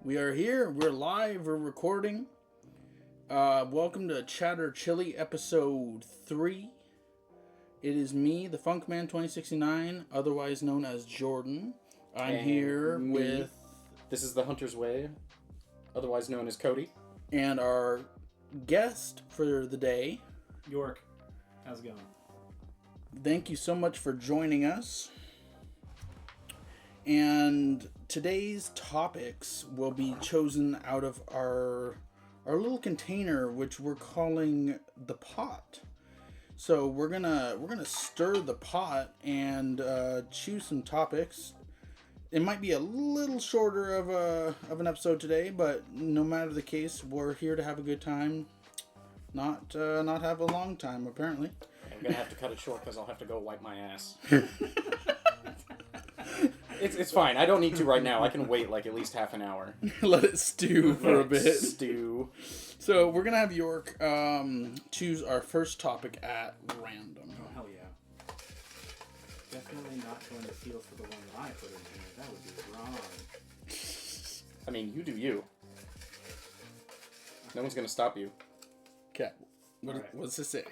We are here. We're live. We're recording. Welcome to Chatter Chili episode 3. It is me, the Funkman 2069, otherwise known as Jordan. I'm here with... This is the Hunter's Way, otherwise known as Cody. And our guest for the day, York. How's it going? Thank you so much for joining us. And today's topics will be chosen out of our little container, which we're calling the pot. So we're gonna stir the pot and choose some topics. It might be a little shorter of an episode today, but no matter the case, we're here to have a good time, not have a long time apparently. I'm gonna have to cut it short because I'll have to go wipe my ass. It's fine. I don't need to right now. I can wait like at least half an hour. Let it stew for a bit. Stew. So we're gonna have York choose our first topic at random. Oh, hell yeah. Definitely not going to feel for the one that I put in here. That would be wrong. I mean, you do you. No one's gonna stop you. Okay. Right. What's this say?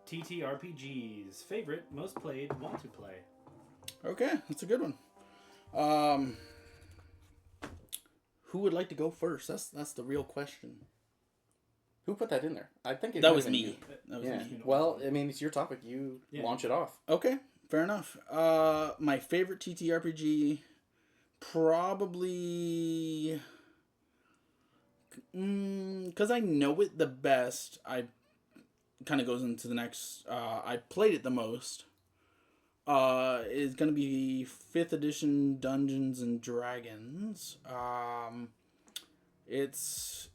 TTRPG's favorite, most played, want to play. Okay, that's a good one. Who would like to go first? That's the real question. Who put that in there? I think That was me. You. That was Yeah. me. Well, I mean, it's your topic. You launch it off. Okay, fair enough. My favorite TTRPG, probably, because I know it the best. I kind of goes into the next. I played it the most. Is gonna be 5th edition Dungeons and Dragons. It's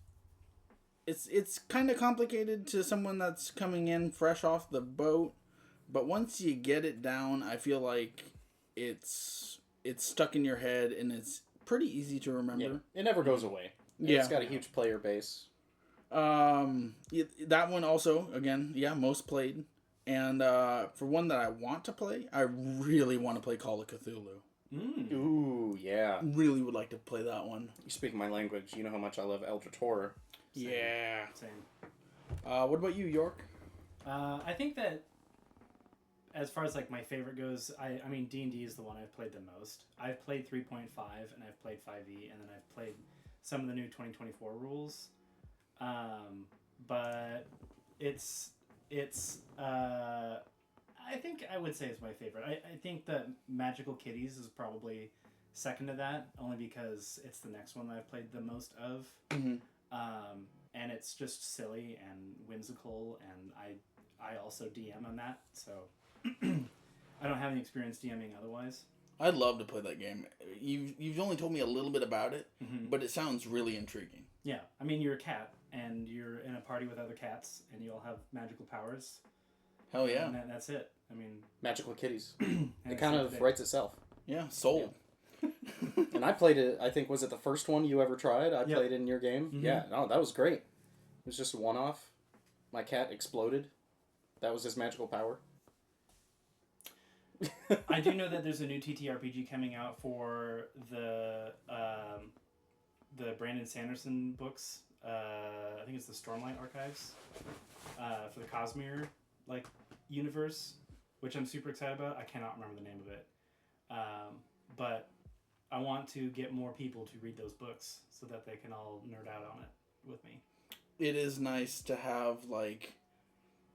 kind of complicated to someone that's coming in fresh off the boat, but once you get it down, I feel like it's stuck in your head and it's pretty easy to remember. Yeah. It never goes away. Yeah. It's got a huge player base. That one also, again, most played. And for one that I want to play, I really want to play Call of Cthulhu. Ooh, yeah. Really would like to play that one. You speak my language. You know how much I love Eldritch Horror. Same. Yeah. Same. What about you, York? I think that as far as like my favorite goes, I mean D&D is the one I've played the most. I've played 3.5 and I've played 5e and then I've played some of the new 2024 rules. But it's I think I would say it's my favorite. I think that Magical Kitties is probably second to that, only because it's the next one that I've played the most of. Mm-hmm. And it's just silly and whimsical, and I also DM on that, so I don't have any experience DMing otherwise. I'd love to play that game. You've only told me a little bit about it, Mm-hmm. but it sounds really intriguing. Yeah, I mean, you're a cat, and you're in a party with other cats, and you all have magical powers. Hell yeah. And that's it. I mean... Magical Kitties. and It kind of writes itself. Yeah, sold. Yeah. And I played it, I think, was it the first one you ever tried? I Yep. played it in your game. Mm-hmm. Yeah, no, that was great. It was just a one-off. My cat exploded. That was his magical power. I do know that there's a new TTRPG coming out for the Brandon Sanderson books. I think it's the Stormlight Archives for the Cosmere universe, which I'm super excited about. I cannot remember the name of it, but I want to get more people to read those books so that they can all nerd out on it with me. It is nice to have,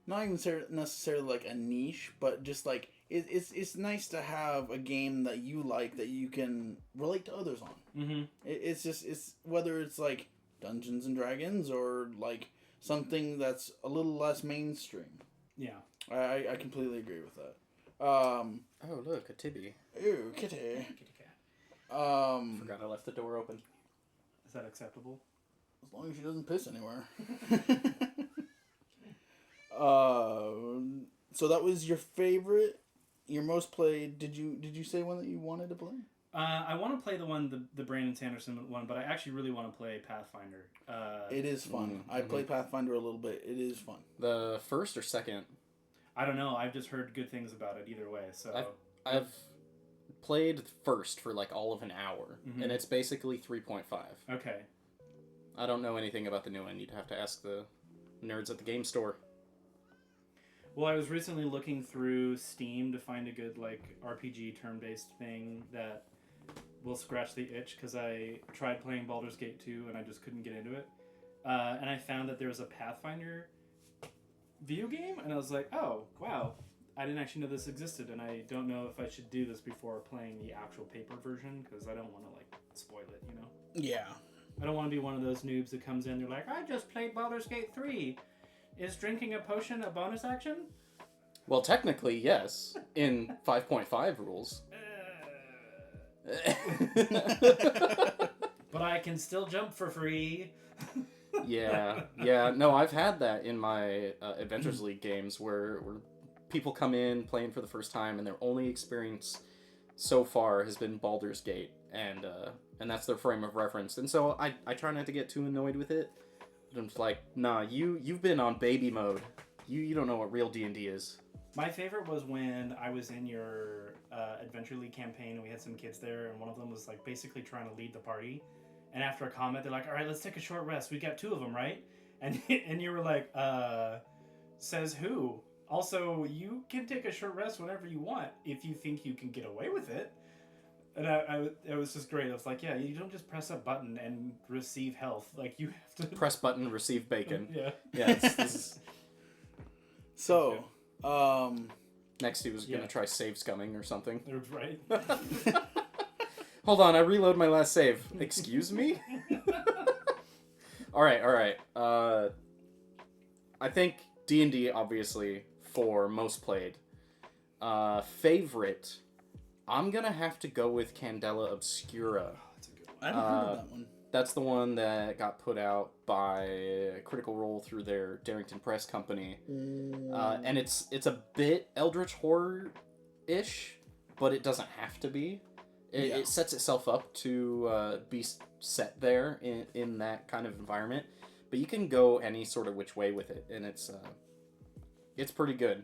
not even necessarily a niche, but just it's nice to have a game that you like that you can relate to others on. Mm-hmm. It's whether it's Dungeons and Dragons or something that's a little less mainstream. Yeah. I completely agree with that. Oh, look, a tibby. Ew, kitty. Kitty cat. Forgot I left the door open. Is that acceptable? As long as she doesn't piss anywhere. So that was your favorite, your most played. Did you say one that you wanted to play? I want to play the Brandon Sanderson one, but I actually really want to play Pathfinder. It is fun. I played Pathfinder a little bit. It is fun. The first or second? I don't know. I've just heard good things about it either way. So I've played first for like all of an hour, and it's basically 3.5. Okay. I don't know anything about the new one. You'd have to ask the nerds at the game store. Well, I was recently looking through Steam to find a good like RPG turn-based thing that will scratch the itch, because I tried playing Baldur's Gate 2 and I just couldn't get into it. And I found that there was a Pathfinder video game, and I was like, oh, wow, I didn't actually know this existed, and I don't know if I should do this before playing the actual paper version, because I don't want to like spoil it, you know? Yeah. I don't want to be one of those noobs that comes in, they're like, I just played Baldur's Gate 3. Is drinking a potion a bonus action? Well, technically, yes. In 5.5 rules. But I can still jump for free. Yeah. No, I've had that in my Adventures League games where people come in playing for the first time and their only experience so far has been Baldur's Gate, and that's their frame of reference. And so I try not to get too annoyed with it. I'm just like, nah, you've been on baby mode. You don't know what real D&D is. My favorite was when I was in your Adventure League campaign and we had some kids there, and one of them was like basically trying to lead the party. And after a combat, they're like, all right, let's take a short rest. We got 2 of them, right? And you were like, says who? Also, you can take a short rest whenever you want if you think you can get away with it. And it was just great. I was like, yeah, you don't just press a button and receive health. Like, you have to... Press button, receive bacon. Yeah. Yeah, this is... So, Next he was going to try save scumming or something. Right. Hold on, I reload my last save. Excuse me? Alright. I think D&D, obviously, for most played. Favorite, I'm gonna have to go with Candela Obscura. Oh, that's a good one. I haven't heard of that one. That's the one that got put out by Critical Role through their Darrington Press company. And it's a bit Eldritch Horror-ish, but it doesn't have to be. It sets itself up to be set there in that kind of environment. But you can go any sort of which way with it, and it's pretty good.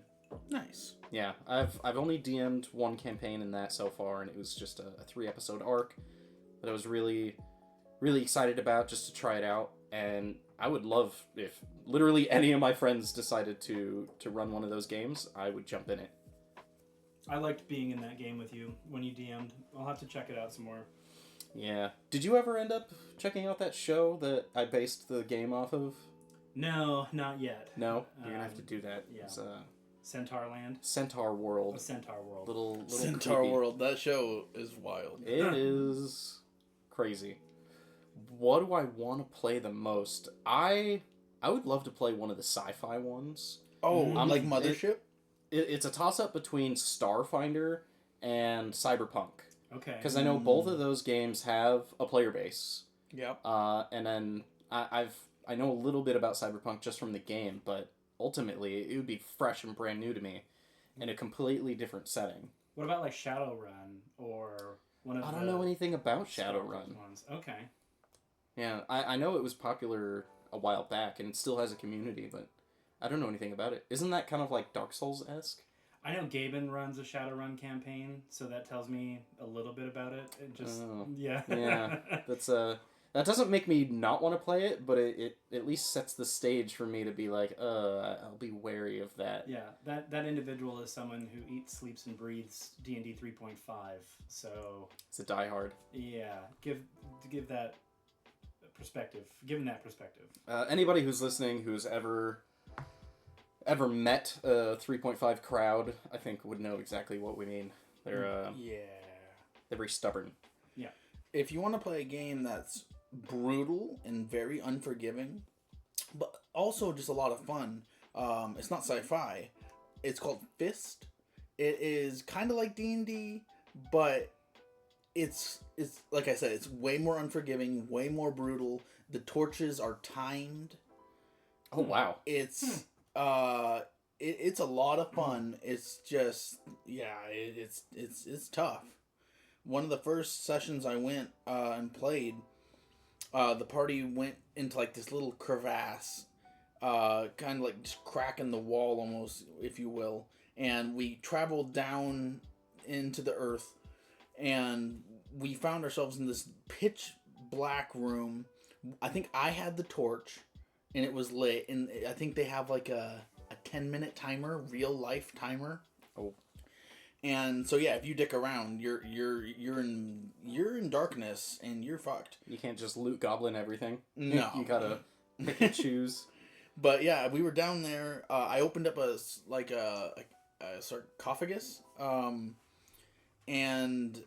Nice. Yeah, I've only DM'd one campaign in that so far, and it was just a 3-episode arc that I was really, really excited about just to try it out. And I would love if literally any of my friends decided to run one of those games, I would jump in it. I liked being in that game with you when you DM'd. I'll have to check it out some more. Yeah. Did you ever end up checking out that show that I based the game off of? No, not yet. No? You're gonna have to do that. Yeah. It's, Centaur Land? Centaur World. A Centaur World. Little Centaur creepy. World. That show is wild. It is crazy. What do I want to play the most? I would love to play one of the sci-fi ones. Oh, like Mothership? It's a toss-up between Starfinder and Cyberpunk. Okay. Because I know both of those games have a player base. Yep. And then I know a little bit about Cyberpunk just from the game, but ultimately it would be fresh and brand new to me in a completely different setting. What about like Shadowrun or one of I don't know anything about Shadowrun. Ones. Okay. Yeah, I know it was popular a while back and it still has a community, but I don't know anything about it. Isn't that kind of like Dark Souls-esque? I know Gaben runs a Shadowrun campaign, so that tells me a little bit about it. It just yeah. That's that doesn't make me not want to play it, but it at least sets the stage for me to be like, I'll be wary of that. Yeah, that individual is someone who eats, sleeps, and breathes D&D 3.5. So It's a diehard. yeah, give that perspective. Give him that perspective. Anybody who's listening who's ever met a 3.5 crowd, I think would know exactly what we mean. They're very stubborn. Yeah. If you want to play a game that's brutal and very unforgiving, but also just a lot of fun, it's not sci-fi. It's called Fist. It is kind of like D&D, but it's like I said, it's way more unforgiving, way more brutal. The torches are timed. Oh wow! It's it's a lot of fun. It's just it's tough. One of the first sessions I went and played, the party went into like this little crevasse, kind of like just cracking the wall almost, if you will, and we traveled down into the earth, and we found ourselves in this pitch black room. I think I had the torch, and it was lit. And I think they have like a 10-minute timer, real life timer. Oh. And so yeah, if you dick around, you're in darkness and you're fucked. You can't just loot goblin everything. No. You gotta pick and choose. But yeah, we were down there. I opened up a sarcophagus, and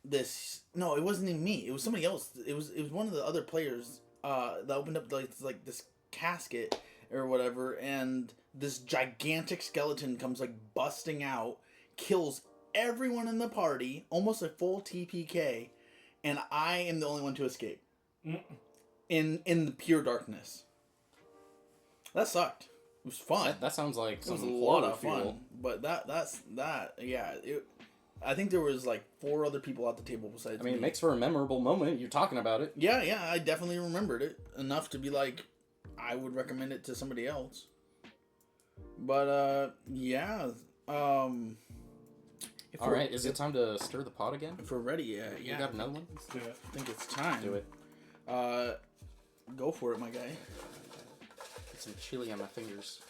this it wasn't even me. It was somebody else. It was one of the other players that opened up like this casket or whatever, and this gigantic skeleton comes like busting out, kills everyone in the party, almost a full TPK, and I am the only one to escape in the pure darkness. That sucked. It was fun. That sounds like It was a some lot horror of fun. fuel. But I think there was like 4 other people at the table besides me. It makes for a memorable moment. You're talking about it. Yeah, I definitely remembered it enough to be like, I would recommend it to somebody else. But yeah. All right, is it time to stir the pot again? If we're ready, yeah. You got another one? Let's do it. I think it's time. Do it. Go for it, my guy. Get some chili on my fingers.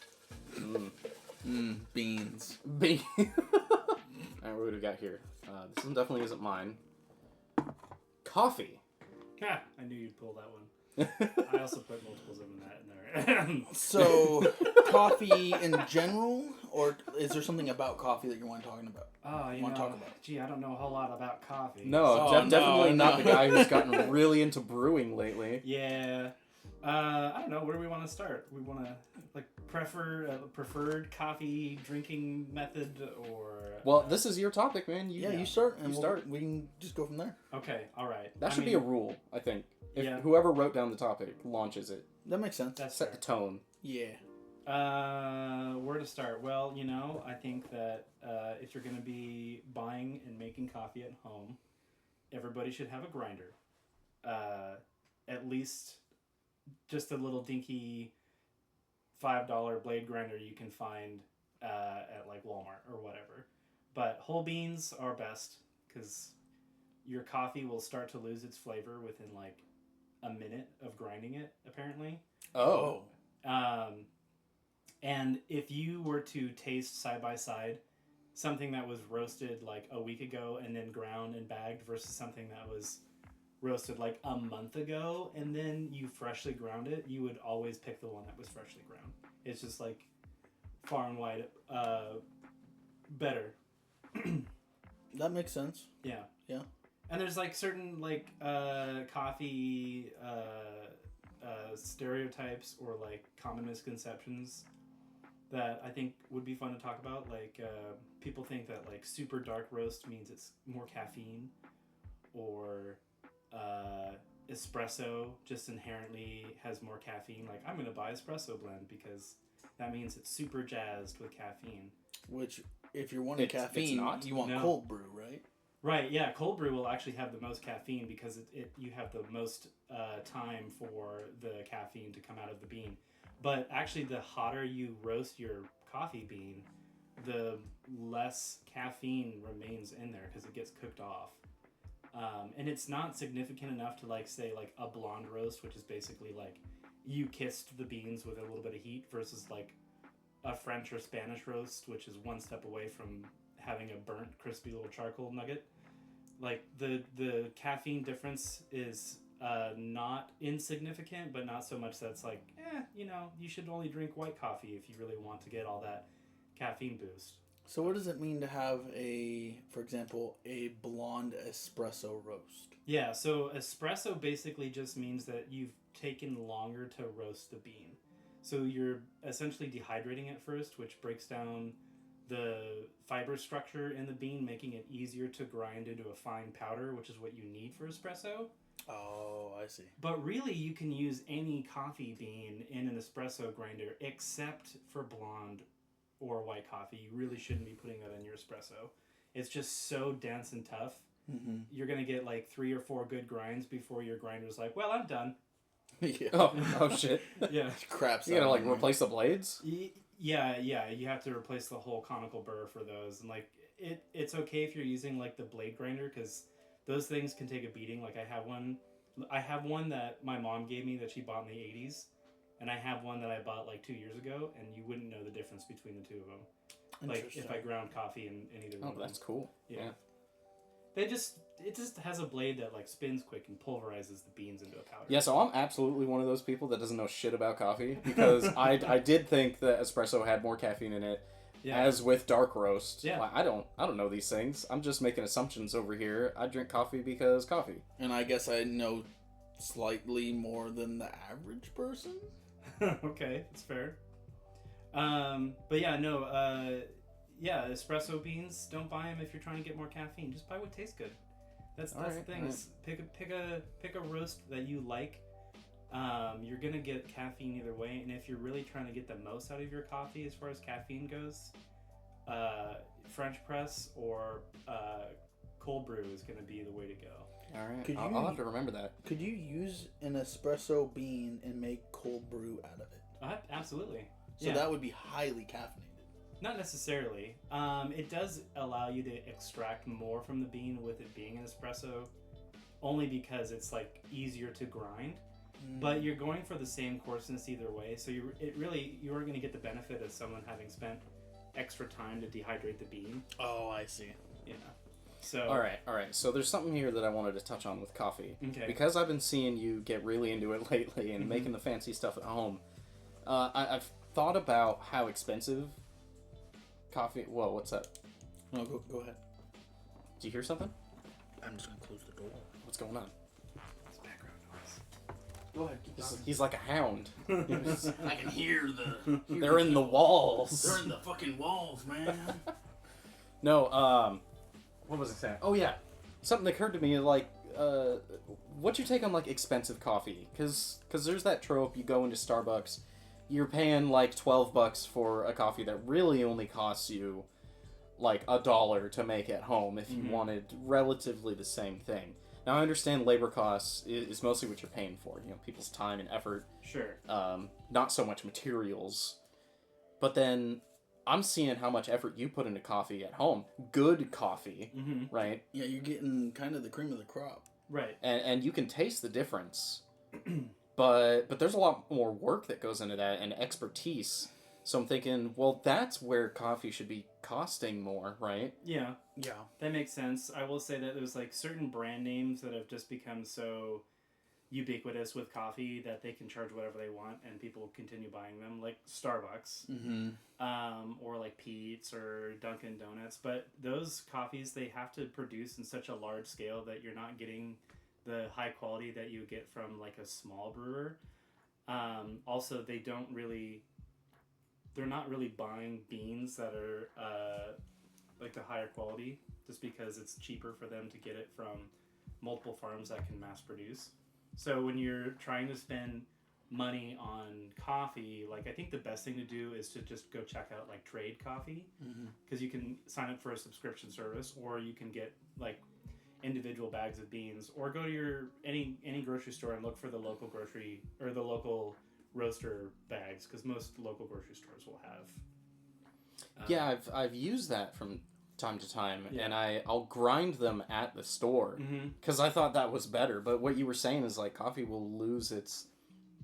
Beans. Alright, what do we got here? This one definitely isn't mine. Coffee. Ha! I knew you'd pull that one. I also put multiples of that in there. So, coffee in general, or is there something about coffee that you want talking about? Oh, you Want know, to talk about? gee, I don't know a whole lot about coffee. No, Oh, definitely no, not no. the guy who's gotten really into brewing lately. Yeah. I don't know. Where do we want to start? We want to preferred coffee drinking method, or Well, this is your topic, man. You start, and You start. we can just go from there. Okay, all right. That should be a rule, I think. If Yeah. whoever wrote down the topic launches it. That makes sense. That's Set the tone. Yeah. Where to start? Well, I think that if you're going to be buying and making coffee at home, everybody should have a grinder. At least just a little dinky $5 blade grinder you can find at like Walmart or whatever. But whole beans are best because your coffee will start to lose its flavor within like a minute of grinding it, apparently. Oh. And if you were to taste side by side something that was roasted like a week ago and then ground and bagged versus something that was roasted like a month ago and then you freshly ground it, you would always pick the one that was freshly ground. It's just like far and wide better. That makes sense. Yeah. Yeah. And there's like certain like coffee stereotypes or like common misconceptions that I think would be fun to talk about. Like people think that like super dark roast means it's more caffeine, or espresso just inherently has more caffeine. Like, I'm gonna buy espresso blend because that means it's super jazzed with caffeine. Which, if you're wanting It's caffeine, not. you want No. cold brew, right? Right, yeah, cold brew will actually have the most caffeine because you have the most time for the caffeine to come out of the bean. But actually, the hotter you roast your coffee bean, the less caffeine remains in there because it gets cooked off. And it's not significant enough to, like, say, like, a blonde roast, which is basically, like, you kissed the beans with a little bit of heat versus, like, a French or Spanish roast, which is one step away from having a burnt, crispy little charcoal nugget. Like, the caffeine difference is not insignificant, but not so much that it's like, you should only drink white coffee if you really want to get all that caffeine boost. So what does it mean to have for example, a blonde espresso roast? Yeah, so espresso basically just means that you've taken longer to roast the bean. So you're essentially dehydrating it first, which breaks down the fiber structure in the bean, making it easier to grind into a fine powder, which is what you need for espresso. Oh, I see. But really, you can use any coffee bean in an espresso grinder except for blonde or white coffee. You really shouldn't be putting that in your espresso. It's just so dense and tough. Mm-hmm. You're going to get like 3 or 4 good grinds before your grinder's like, well, I'm done. Yeah. Oh shit. Yeah. Crap's You gotta, like, out. replace the blades? Yeah, you have to replace the whole conical burr for those. And, like, it's okay if you're using like the blade grinder, because those things can take a beating. Like I have one that my mom gave me that she bought in the 80s, and I have one that I bought like 2 years ago, and you wouldn't know the difference between the two of them. Like if I ground coffee in either one. Oh, that's cool. Yeah. It just has a blade that like spins quick and pulverizes the beans into a powder. Yeah, so I'm absolutely one of those people that doesn't know shit about coffee, because I did think that espresso had more caffeine in it. Yeah. As with dark roast. Yeah. I don't know these things. I'm just making assumptions over here. I drink coffee because coffee. And I guess I know slightly more than the average person. Okay, that's fair. But yeah, no, espresso beans, don't buy them if you're trying to get more caffeine. Just buy what tastes good. That's the thing. Right. Is pick a roast that you like. You're gonna get caffeine either way, and if you're really trying to get the most out of your coffee as far as caffeine goes, French press or cold brew is gonna be the way to go. All right, I'll have to remember that. Could you use an espresso bean and make cold brew out of it? Absolutely. So that would be highly caffeinated. Not necessarily. It does allow you to extract more from the bean with it being an espresso, only because it's like easier to grind. But you're going for the same coarseness either way, so you are going to get the benefit of someone having spent extra time to dehydrate the bean. Oh, I see. Yeah. So. All right. So there's something here that I wanted to touch on with coffee. Okay. Because I've been seeing you get really into it lately and making the fancy stuff at home. I've thought about how expensive coffee. Whoa, what's that? No, go ahead. Do you hear something? I'm just gonna close the door. What's going on? It's background noise. Go ahead. He's like a hound. I can hear the. They're in the walls. They're in the fucking walls, man. No. What was I saying? Oh yeah, something occurred to me like, what's your take on like expensive coffee? Because there's that trope. You go into Starbucks, you're paying like $12 for a coffee that really only costs you like $1 to make at home if you wanted relatively the same thing. Now I understand labor costs is mostly what you're paying for, people's time and effort. Sure. Not so much materials. But then I'm seeing how much effort you put into coffee at home. Good coffee, right? Yeah, you're getting kind of the cream of the crop. Right. And you can taste the difference. But there's a lot more work that goes into that and expertise. So I'm thinking, well, that's where coffee should be costing more, right? Yeah. Yeah. That makes sense. I will say that there's like certain brand names that have just become so ubiquitous with coffee that they can charge whatever they want and people continue buying them, like Starbucks, or like Pete's or Dunkin' Donuts. But those coffees, they have to produce in such a large scale that you're not getting the high quality that you get from like a small brewer. Also, they're not really buying beans that are like the higher quality, just because it's cheaper for them to get it from multiple farms that can mass produce. So when you're trying to spend money on coffee, like I think the best thing to do is to just go check out like Trade Coffee, because you can sign up for a subscription service, or you can get like individual bags of beans, or go to your any grocery store and look for the local grocery or the local roaster bags, because most local grocery stores will have. Yeah, I've used that from time to time, and I'll grind them at the store because I thought that was better. But what you were saying is like coffee will lose its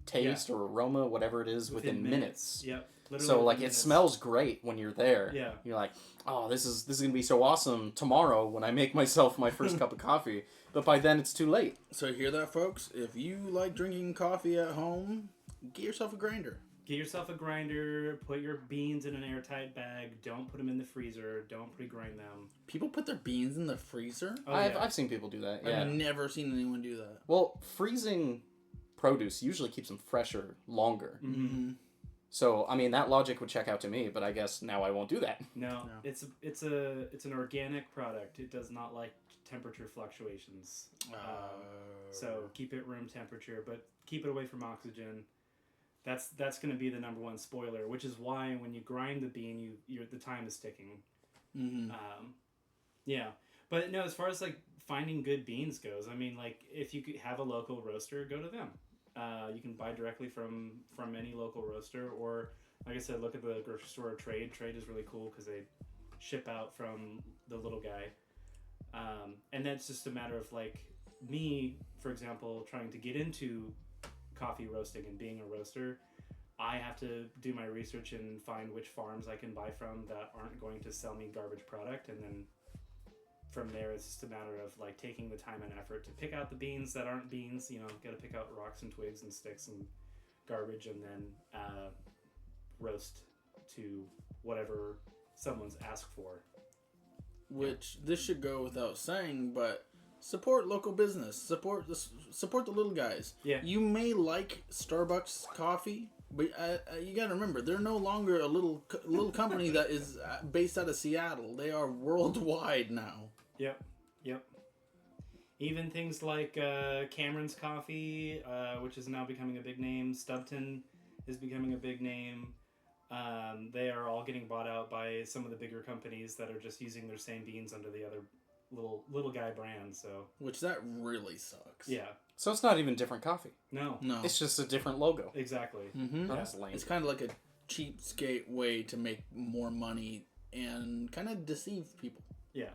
taste or aroma, whatever it is, within minutes. Yep. So like it smells great when you're there. Yeah. You're like, oh, this is gonna be so awesome tomorrow when I make myself my first cup of coffee. But by then it's too late. So you hear that, folks? If you like drinking coffee at home, get yourself a grinder. Get yourself a grinder, put your beans in an airtight bag, don't put them in the freezer, don't pre-grind them. People put their beans in the freezer? Oh, I've seen people do that, yeah. I've never seen anyone do that. Well, freezing produce usually keeps them fresher longer. So, I mean, that logic would check out to me, but I guess now I won't do that. No. It's an organic product. It does not like temperature fluctuations. So keep it room temperature, but keep it away from oxygen. That's going to be the number one spoiler, which is why when you grind the bean, the time is ticking. Yeah, but no, as far as like finding good beans goes, I mean, like if you could have a local roaster, go to them. You can buy directly from any local roaster, or like I said, look at the grocery store. Trade is really cool because they ship out from the little guy. And that's just a matter of like me, for example, trying to get into coffee roasting and being a roaster. I have to do my research and find which farms I can buy from that aren't going to sell me garbage product, and then from there it's just a matter of like taking the time and effort to pick out the beans that aren't beans. Got to pick out rocks and twigs and sticks and garbage, and then roast to whatever someone's asked for. Which this should go without saying, but support local business. Support the little guys. Yeah. You may like Starbucks coffee, but you got to remember they're no longer a little company that is based out of Seattle. They are worldwide now. Yep. Even things like Cameron's Coffee, which is now becoming a big name. Stubbton is becoming a big name. They are all getting bought out by some of the bigger companies that are just using their same beans under the other little guy brand. So which that really sucks. yeah. So it's not even different coffee. No. It's just a different logo. Exactly. Mm-hmm. That's lame. It's kind of like a cheapskate way to make more money and kind of deceive people. Yeah.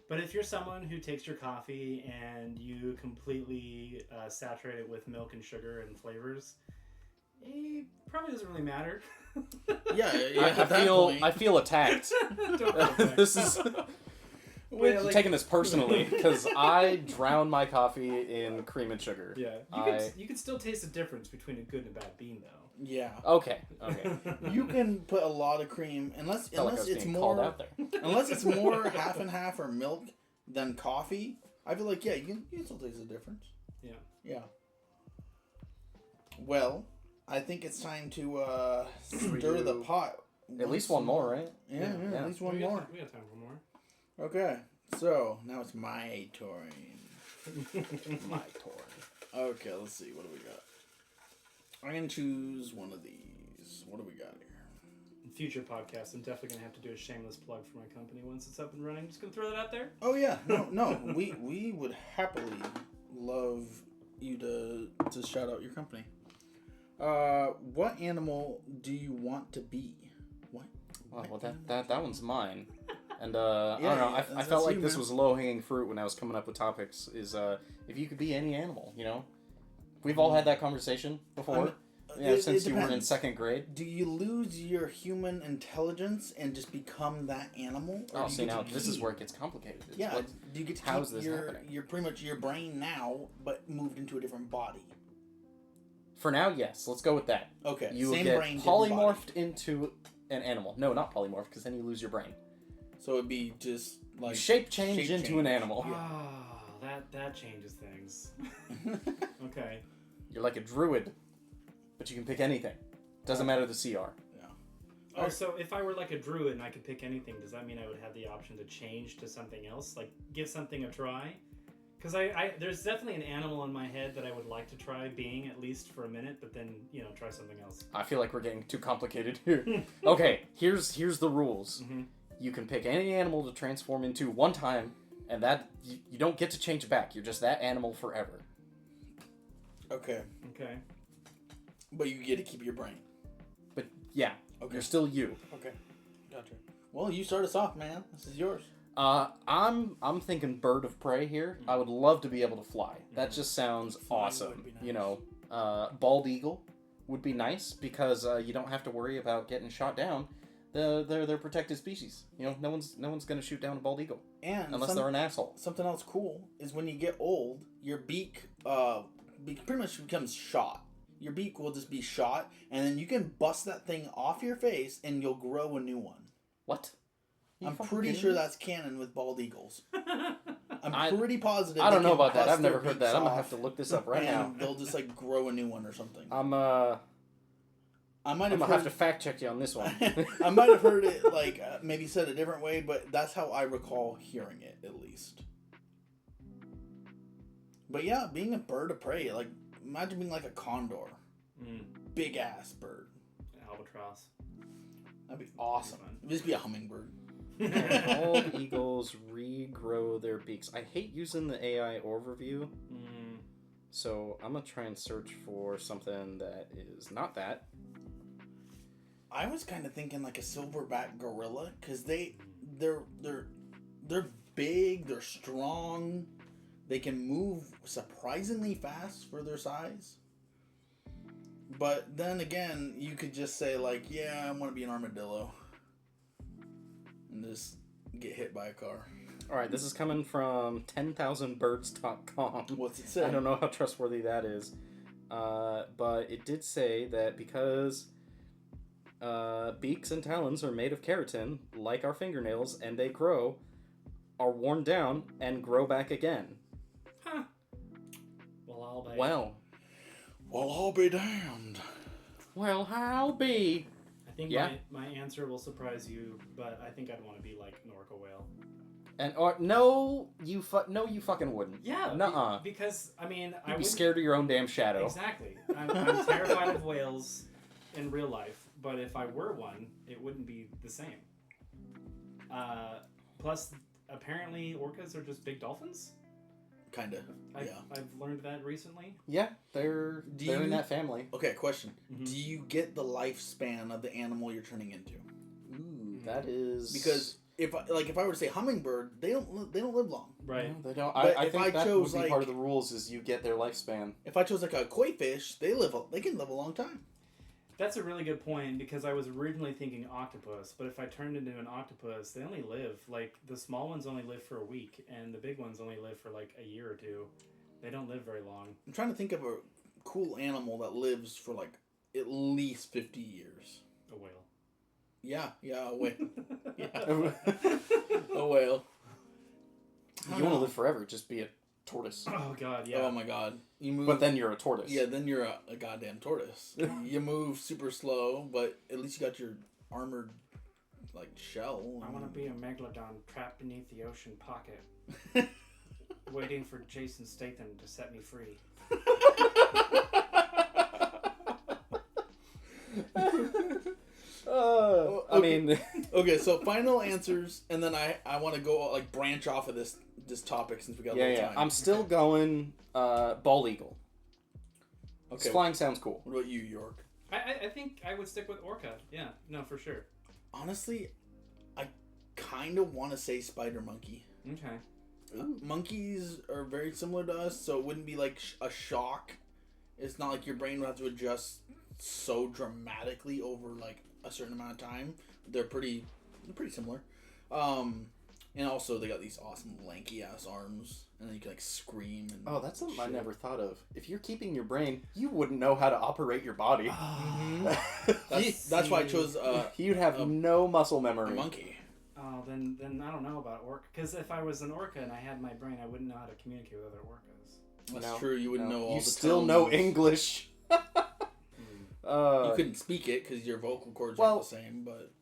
But if you're someone who takes your coffee and you completely saturate it with milk and sugar and flavors, it probably doesn't really matter. I feel attacked. Don't feel bad. This is Yeah, like- taking this personally because I drown my coffee in cream and sugar. Yeah. You can still taste the difference between a good and a bad bean, though. Yeah. Okay. You can put a lot of cream unless Felt like I was it's being more called out there. unless it's more half and half or milk than coffee. I feel like you can still taste the difference. Yeah. Yeah. Well, I think it's time to stir the pot. At least one more, right? Yeah, at least one more. We got time for more. Okay, so now it's my turn. My turn. Okay, let's see. What do we got? I'm going to choose one of these. What do we got here? In future podcasts, I'm definitely going to have to do a shameless plug for my company once it's up and running. Just going to throw that out there. Oh, yeah. No. We would happily love you to shout out your company. What animal do you want to be? What? Well, that one's mine. And I don't know. I that's felt like you, this man. was low hanging fruit when I was coming up with topics. Is if you could be any animal, we've all had that conversation before. Since you weren't in second grade. Do you lose your human intelligence and just become that animal? Oh, see now this is where it gets complicated. Yeah. Do you get to how's keep this happening? your pretty much your brain now, but moved into a different body? For now, yes. Let's go with that. Okay. You same get brain, different polymorphed body. into an animal. No, not polymorphed, because then you lose your brain. So it'd be just like You shape change into an animal. Ah, that changes things. Okay. You're like a druid, but you can pick anything. Doesn't matter the CR. Oh, so if I were like a druid and I could pick anything, does that mean I would have the option to change to something else? Like, give something a try? Because there's definitely an animal in my head that I would like to try being at least for a minute, but then, try something else. I feel like we're getting too complicated here. Okay, here's the rules. Mm-hmm. You can pick any animal to transform into one time, and that you don't get to change back. You're just that animal forever. Okay. Okay. But you get to keep your brain. But yeah, Okay. you're still you. Okay. Gotcha. Well, you start us off, man. This is yours. I'm thinking bird of prey here. I would love to be able to fly. That just sounds Flying awesome. would be nice. Bald eagle would be nice because you don't have to worry about getting shot down. They're protected species. No one's gonna shoot down a bald eagle And unless they're an asshole. something else cool is when you get old, your beak pretty much becomes shot. Your beak will just be shot, and then you can bust that thing off your face, and you'll grow a new one. What? I'm pretty sure that's canon with bald eagles. I'm I- pretty positive. I don't they know can about that. bust I've their never heard beaks that. I'm gonna off, have to look this up right and now. they'll just grow a new one or something. I'm I might gonna have have to heard. fact check you on this one. I might have heard it maybe said a different way, but that's how I recall hearing it at least. But yeah, being a bird of prey, imagine being like a condor, big ass bird. Albatross. That'd be awesome. Just be a hummingbird. Bald eagles regrow their beaks. I hate using the AI overview, so I'm gonna try and search for something that is not that. I was kind of thinking like a silverback gorilla, because they're big, they're strong, they can move surprisingly fast for their size. But then again, you could just say like, yeah, I want to be an armadillo, and just get hit by a car. All right, this is coming from 10,000birds.com. What's it say? I don't know how trustworthy that is. But it did say that because beaks and talons are made of keratin, like our fingernails, and they grow, are worn down, and grow back again. Huh. Well, I'll be. Well, I'll be damned. Well, I'll be. I think Yeah. my answer will surprise you, but I think I'd want to be like an orca whale. And no, you fucking wouldn't. Yeah. Nuh-uh. Because I mean, You'd I be would scared of your own damn shadow. Exactly. I'm terrified of whales in real life, but if I were one, it wouldn't be the same. Plus, apparently, orcas are just big dolphins. Kinda. Yeah. I've learned that recently. Yeah, they're in that family. Okay, question. Mm-hmm. Do you get the lifespan of the animal you're turning into? Ooh, that is Because if I were to say hummingbird, they don't live long. Right. No, they don't. But I if think I that chose, would be part like- of the rules is you get their lifespan. If I chose like a koi fish, they can live a long time. That's a really good point because I was originally thinking octopus, but if I turned into an octopus, they only live like the small ones only live for a week, and the big ones only live for like a year or two. They don't live very long. I'm trying to think of a cool animal that lives for like at least 50 years. A whale. Yeah, a whale. Yeah, a whale. You want to live forever, just be a tortoise. Oh god, yeah. Oh my god. You move. But then you're a tortoise. Yeah, then you're a goddamn tortoise. You move super slow, but at least you got your armored like shell. I want to be a megalodon trapped beneath the ocean pocket, waiting for Jason Statham to set me free. I mean, Okay, so final answers, and then I want to go like branch off of this topic since we got a little time. I'm still going bald eagle. Okay. Flying sounds cool. What about you, York? I think I would stick with orca. Yeah, no, for sure. Honestly, I kind of want to say spider monkey. Okay. Monkeys are very similar to us, so it wouldn't be like a shock. It's not like your brain would have to adjust so dramatically over like a certain amount of time. They're pretty similar. And also they got these awesome lanky ass arms, and then you can like scream and. Oh, that's something I shit. never thought of. If you're keeping your brain, you wouldn't know how to operate your body. That's why I chose You'd have no muscle a memory. monkey. Oh, then I don't know about orca. Because if I was an orca and I had my brain, I wouldn't know how to communicate with other orcas. That's No, true. You wouldn't no. know all You the still know tones. English. You couldn't speak it because your vocal cords aren't the same. But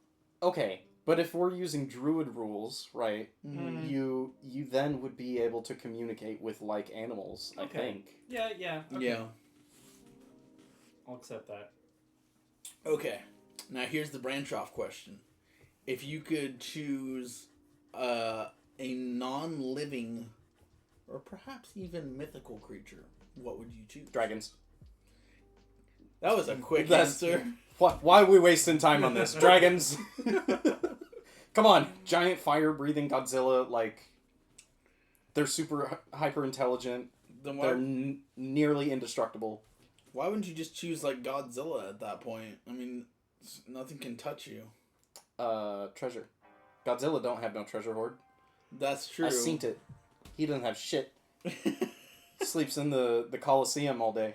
Okay, but if we're using druid rules, right? Mhm. You then would be able to communicate with like animals. I Okay. think. Yeah. Okay. yeah. I'll accept that. Okay. Now here's the branch off question: if you could choose a non-living, or perhaps even mythical creature, what would you choose? Dragons. That was a quick That's- answer. Why are we wasting time on this? Dragons. Come on, giant fire-breathing Godzilla. Like, they're super hyper intelligent. Then They're nearly indestructible. why wouldn't you just choose like Godzilla at that point? I mean, nothing can touch you. Treasure. Godzilla don't have no treasure hoard. That's true. I seen it. He doesn't have shit. Sleeps in the Coliseum all day.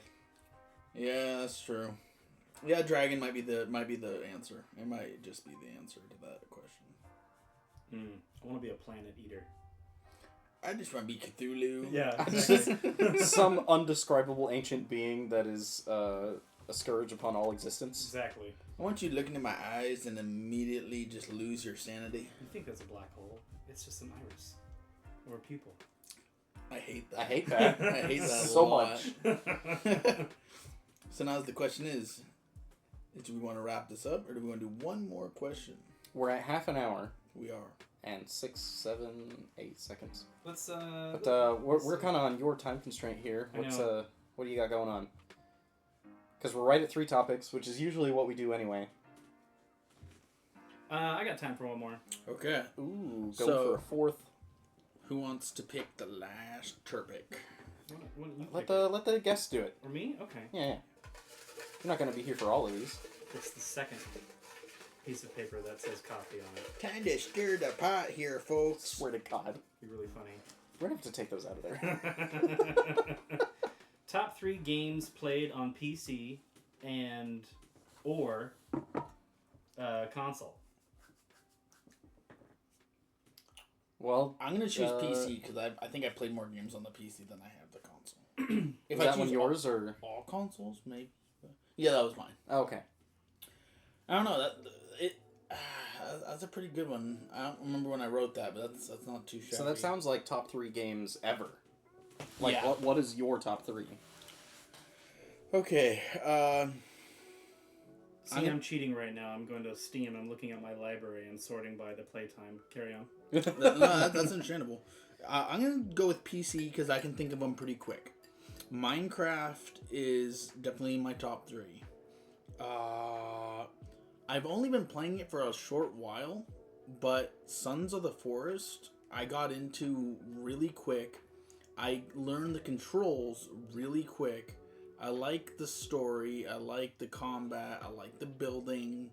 Yeah, that's true. Yeah, dragon might be the answer. It might just be the answer to that question. I want to be a planet eater. I just want to be Cthulhu. Yeah, Just some undescribable ancient being that is a scourge upon all existence. Exactly. I want you to look into my eyes and immediately just lose your sanity. You think that's a black hole? It's just an iris. Or a pupil. I hate that. I hate that. I hate that so a lot. much. So now the question is, do we want to wrap this up or do we want to do one more question? We're at half an hour We are. and 6, 7, 8 seconds. Let's But we're kind of on your time constraint here. I What's know. what do you got going on? Because we're right at 3 topics, which is usually what we do anyway. I got time for one more. Okay. Ooh, go So- for a fourth. Who wants to pick the last topic? What you Let pick? the guests do it. Or me? Okay. Yeah. You're not gonna be here for all of these. It's the second piece of paper that says coffee on it. Time to stir the pot here, folks. Swear to God, Be really funny. we're gonna have to take those out of there. Top 3 games played on PC and or console. Well, I'm gonna choose Uh, PC because I think I played more games on the PC than I have the console. Is I that one choose yours or? all consoles, maybe. Yeah, that was mine. Oh, okay. I don't know that's a pretty good one. I don't remember when I wrote that, but that's not too shabby. So that sounds like top 3 games ever. Like, Yeah. what is your top 3? Okay. See, I'm cheating right now. I'm going to Steam. I'm looking at my library and sorting by the playtime. Carry on. That's understandable. I'm gonna go with PC because I can think of them pretty quick. Minecraft is definitely in my top 3. I've only been playing it for a short while, but Sons of the Forest I got into really quick. I learned the controls really quick. I like the story. I like the combat. I like the building.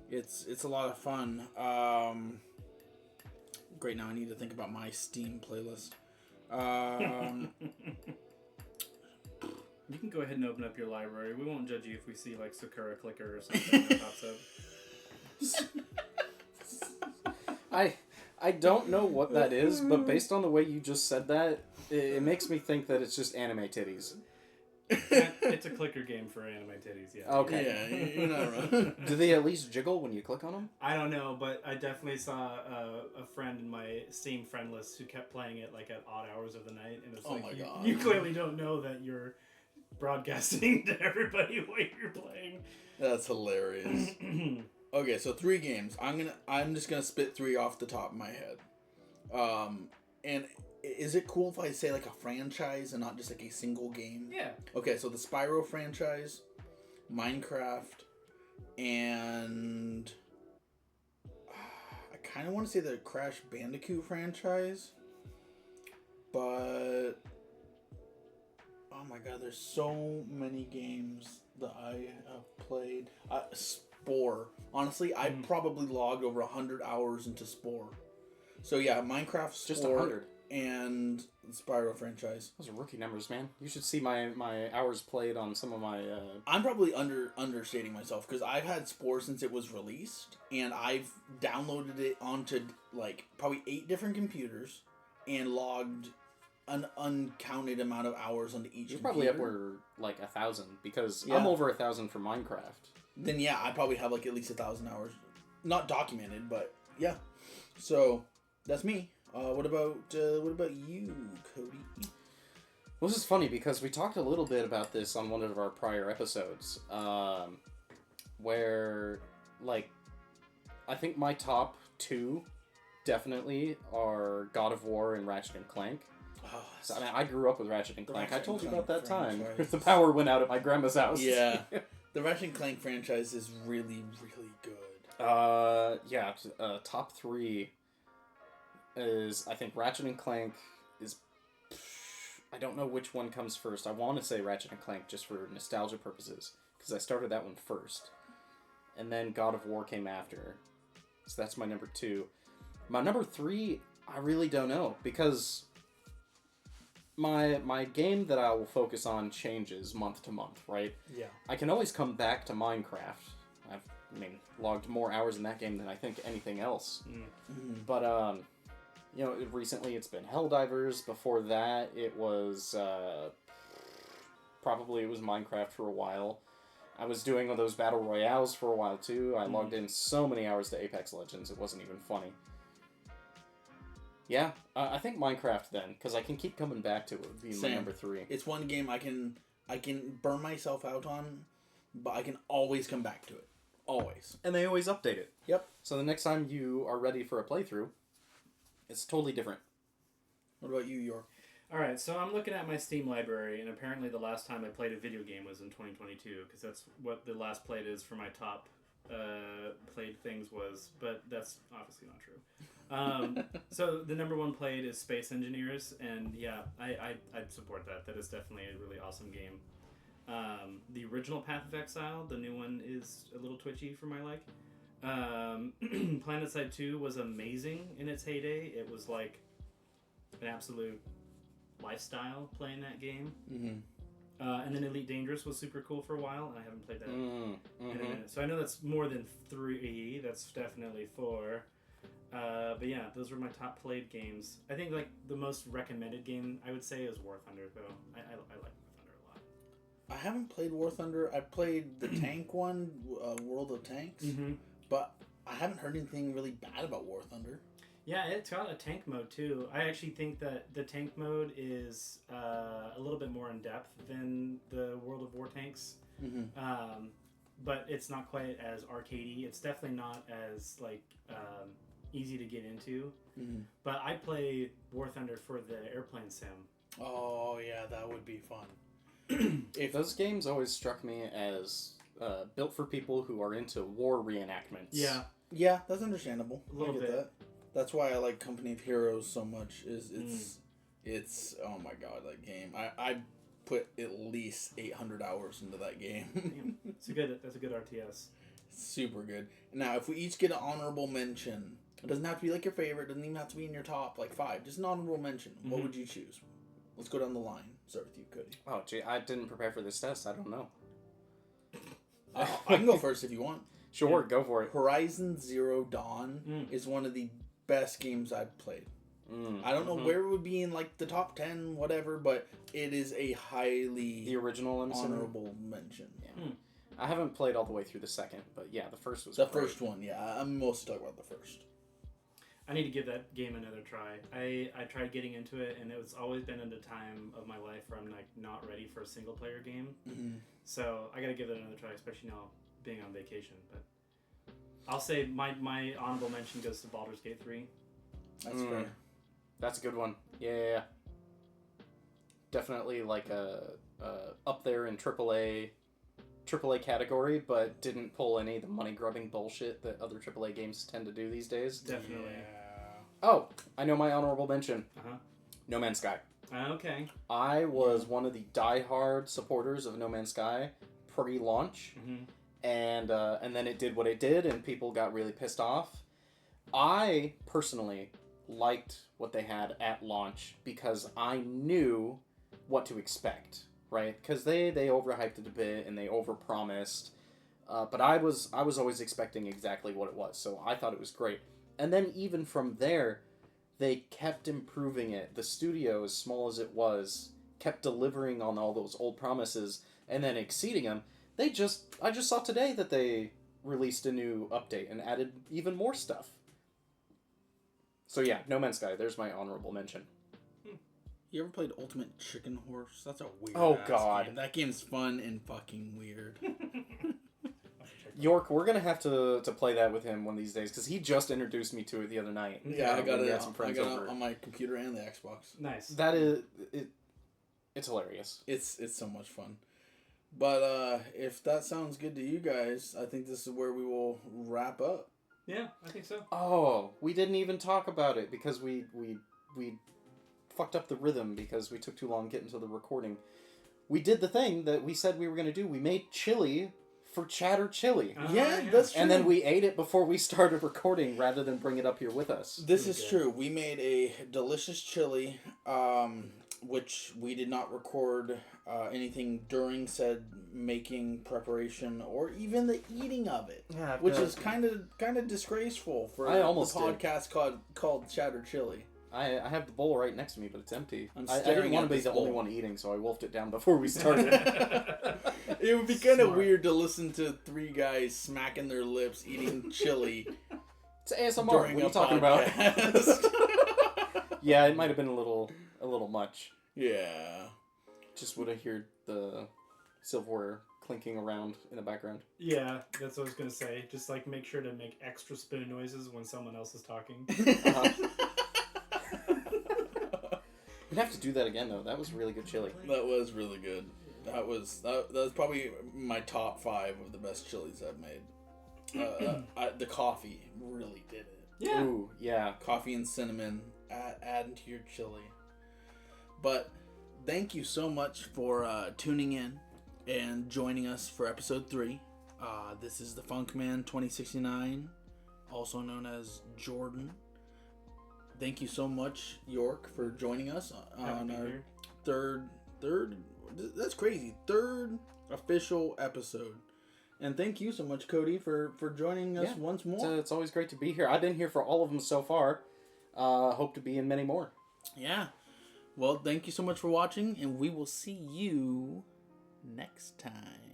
It's a lot of fun. Great. Now I need to think about my Steam playlist. You can go ahead and open up your library. We won't judge you if we see like Sakura Clicker or something that pops up. I don't know what that is, but based on the way you just said that, it makes me think that it's just anime titties. It's a clicker game for anime titties, yeah. Okay. Yeah, you're not wrong. Do they at least jiggle when you click on them? I don't know, but I definitely saw a friend in my Steam friend list who kept playing it like at odd hours of the night, and it's Oh like my you, God. you clearly don't know that you're broadcasting to everybody what you're playing. That's hilarious. Okay, so 3 games. I'm just gonna spit 3 off the top of my head. And is it cool if I say like a franchise and not just like a single game? Yeah. Okay, so the Spyro franchise, Minecraft, and I kind of want to say the Crash Bandicoot franchise, but oh my god, there's so many games that I have played. Spore. Honestly, I probably logged over 100 hours into Spore. So yeah, Minecraft, Spore, Just 100. and the Spyro franchise. Those are rookie numbers, man. You should see my hours played on some of my... I'm probably understating myself because I've had Spore since it was released, and I've downloaded it onto like probably 8 different computers and logged an uncounted amount of hours onto each You're computer. probably upward like 1,000 because Yeah. I'm over 1,000 for Minecraft. Then yeah, I probably have like at least 1,000 hours, not documented, but yeah. So that's me. What about you, Cody? Well, this is funny because we talked a little bit about this on one of our prior episodes, where like I think my top 2 definitely are God of War and Ratchet and Clank. Oh, So, I mean, I grew up with Ratchet and Clank. I Ratchet told you and about that Clank time. franchise. The power went out at my grandma's house. yeah. The Ratchet and Clank franchise is really, really good. Top 3 is, I think Ratchet and Clank is... I don't know which one comes first. I want to say Ratchet and Clank just for nostalgia purposes, because I started that one first. And then God of War came after. So that's my number 2. My number 3, I really don't know, because my game that I will focus on changes month to month, right? Yeah. I can always come back to Minecraft. I've logged more hours in that game than I think anything else. Mm-hmm. But, recently it's been Helldivers. Before that, it was, probably it was Minecraft for a while. I was doing one of those Battle Royales for a while, too. I logged in so many hours to Apex Legends, it wasn't even funny. Yeah, I think Minecraft then, because I can keep coming back to it, would be my Same. number 3. It's one game I can burn myself out on, but I can always come back to it. Always. And they always update it. Yep. So the next time you are ready for a playthrough, it's totally different. What about you, York? Alright, so I'm looking at my Steam library, and apparently the last time I played a video game was in 2022, because that's what the last played is for my top played things was, but that's obviously not true. So the number one played is Space Engineers, and yeah, I'd support that. That is definitely a really awesome game. The original Path of Exile, the new one is a little twitchy for my like. PlanetSide 2 was amazing in its heyday. It was like an absolute lifestyle playing that game. Mm-hmm. And then Elite Dangerous was super cool for a while, and I haven't played that in a minute. So I know that's more than 3. That's definitely 4. But yeah, those were my top played games. I think like the most recommended game I would say is War Thunder, though. I like War Thunder a lot. I haven't played War Thunder. I played the tank one, World of Tanks, but I haven't heard anything really bad about War Thunder. Yeah, it's got a tank mode too. I actually think that the tank mode is a little bit more in depth than the World of War Tanks, but it's not quite as arcadey. It's definitely not as like easy to get into. But I play War Thunder for the airplane sim. Oh yeah, that would be fun. If those games always struck me as built for people who are into war reenactments. Yeah, that's understandable. A little bit. That. That's why I like Company of Heroes so much. It's oh my god, that game. I put at least 800 hours into that game. Damn. That's a good RTS. Super good. Now, if we each get an honorable mention, it doesn't have to be like your favorite. It doesn't even have to be in your top like 5. Just an honorable mention. What would you choose? Let's go down the line. Start with you, Cody. Oh, gee, I didn't prepare for this test. I don't know. I can go first if you want. Sure, go for it. Horizon Zero Dawn is one of the best games I've played. I don't know where it would be in like the top 10, whatever, but it is a highly the original honorable mention. Yeah. I haven't played all the way through the second, but yeah, the first was the great. first one. Yeah, I'm mostly talking about the first. I need to give that game another try. I tried getting into it, and it's always been at a time of my life where I'm like not ready for a single player game. So I gotta give it another try, especially now being on vacation. But I'll say my honorable mention goes to Baldur's Gate 3. That's fair. That's a good one. Yeah. Definitely like up there in AAA category, but didn't pull any of the money grubbing bullshit that other AAA games tend to do these days. Definitely. Yeah. Oh, I know my honorable mention. No Man's Sky. Okay. I was one of the diehard supporters of No Man's Sky pre-launch. And then it did what it did, and people got really pissed off. I personally liked what they had at launch because I knew what to expect, right? Because they overhyped it a bit and they overpromised, but I was always expecting exactly what it was, so I thought it was great. And then even from there, they kept improving it. The studio, as small as it was, kept delivering on all those old promises and then exceeding them. I just saw today that they released a new update and added even more stuff. So yeah, No Man's Sky, there's my honorable mention. You ever played Ultimate Chicken Horse? That's a weird game. That game's fun and fucking weird. York, we're gonna have to play that with him one of these days, because he just introduced me to it the other night. Yeah, I got it on my computer and the Xbox. Nice. That is... It's hilarious. It's so much fun. But if that sounds good to you guys, I think this is where we will wrap up. Yeah, I think so. Oh, we didn't even talk about it because we fucked up the rhythm because we took too long getting to the recording. We did the thing that we said we were going to do. We made chili for Chatter Chili. Yeah, that's true. And then we ate it before we started recording rather than bring it up here with us. This is true. We made a delicious chili, which we did not record anything during said making, preparation, or even the eating of it. Yeah, which is kind of disgraceful for a podcast called Chatter Chili. I have the bowl right next to me, but it's empty. I didn't want to be the only one eating, so I wolfed it down before we started. It would be kind of weird to listen to 3 guys smacking their lips eating chili. It's ASMR. What are you talking about? Yeah, it might have been a little much. Yeah. Just would have heard the silverware clinking around in the background. Yeah, that's what I was gonna say. Just like make sure to make extra spoon noises when someone else is talking. We'd have to do that again, though. That was really good chili. That was really good. That was probably my top 5 of the best chilies I've made. The coffee really did it. Yeah. Ooh, yeah. Coffee and cinnamon add to your chili. But thank you so much for tuning in and joining us for episode 3. This is the Funkman 2069, also known as Jordan. Thank you so much, York, for joining us on our third, that's crazy, third official episode. And thank you so much, Cody, for joining us once more. It's always great to be here. I've been here for all of them so far. Hope to be in many more. Yeah. Well, thank you so much for watching, and we will see you next time.